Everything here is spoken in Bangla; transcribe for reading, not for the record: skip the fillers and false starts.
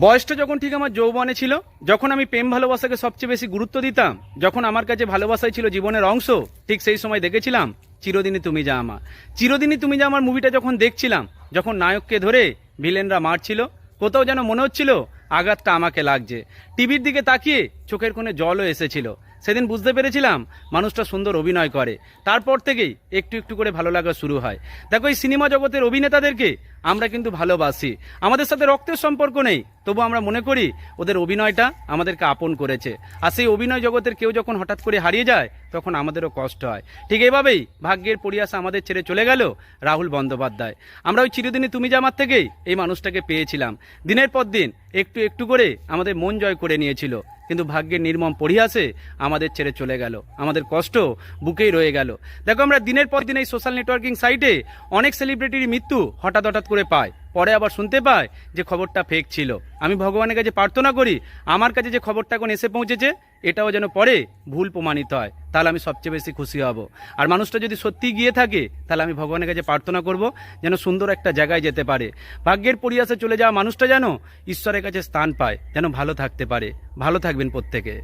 বয়সটা যখন ঠিক আমার যৌবনে ছিল, যখন আমি প্রেম ভালোবাসাকে সবচেয়ে বেশি গুরুত্ব দিতাম, যখন আমার কাছে ভালোবাসাই ছিল জীবনের অংশ, ঠিক সেই সময় দেখেছিলাম চিরদিনই তুমি যা আমার। চিরদিনই তুমি যা আমার মুভিটা যখন দেখছিলাম, যখন নায়ককে ধরে ভিলেনরা মারছিল, কোথাও যেন মনে হচ্ছিল আঘাতটা আমাকে লাগছে। টিভির দিকে তাকিয়ে চোখের কোণে জলও এসেছিল। সেদিন বুঝতে পেরেছিলাম মানুষটা সুন্দর অভিনয় করে। তারপর থেকেই একটু একটু করে ভালো লাগা শুরু হয়। দেখো, এই সিনেমা জগতের অভিনেতাদেরকে আমরা কিন্তু ভালোবাসি, আমাদের সাথে রক্তের সম্পর্ক নেই, তবু আমরা মনে করি ওদের অভিনয়টা আমাদেরকে আপন করেছে। আর সেই অভিনয় জগতের কেউ যখন হঠাৎ করে হারিয়ে যায়, তখন আমাদেরও কষ্ট হয়। ঠিক এভাবেই ভাগ্যের পরিহাসে আমাদের ছেড়ে চলে গেল রাহুল বন্দ্যোপাধ্যায়। আমরা ওই চিরদিনই তুমি জামার থেকেই এই মানুষটাকে পেয়েছিলাম। দিনের পর দিন একটু একটু করে আমাদের মন জয় করে নিয়েছিল, কিন্তু ভাগ্যের নির্মম পরিহাসে আমাদের ছেড়ে চলে গেল। আমাদের কষ্ট বুকেই রয়ে গেল। দেখো, আমরা দিনের পর দিন এই সোশ্যাল নেটওয়ার্কিং সাইটে অনেক সেলিব্রিটির মৃত্যু হঠাৎ হঠাৎ করে পাই, পরে আবার শুনতে পাই যে খবরটা ফেক ছিল। আমি ভগবানের কাছে প্রার্থনা করি আমার কাছে যে খবরটা এখন এসে পৌঁছেছে, এটাও যেন পরে ভুল প্রমাণিত হয়, তাহলে আমি সবচেয়ে বেশি খুশি হব। আর মানুষটা যদি সত্যি গিয়ে থাকে, তাহলে আমি ভগবানের কাছে প্রার্থনা করব যেন সুন্দর একটা জায়গায় যেতে পারে। ভাগ্যের পরিহাসে চলে যাওয়া মানুষটা যেন ঈশ্বরের কাছে স্থান পায়, যেন ভালো থাকতে পারে। ভালো থাকবেন প্রত্যেকে।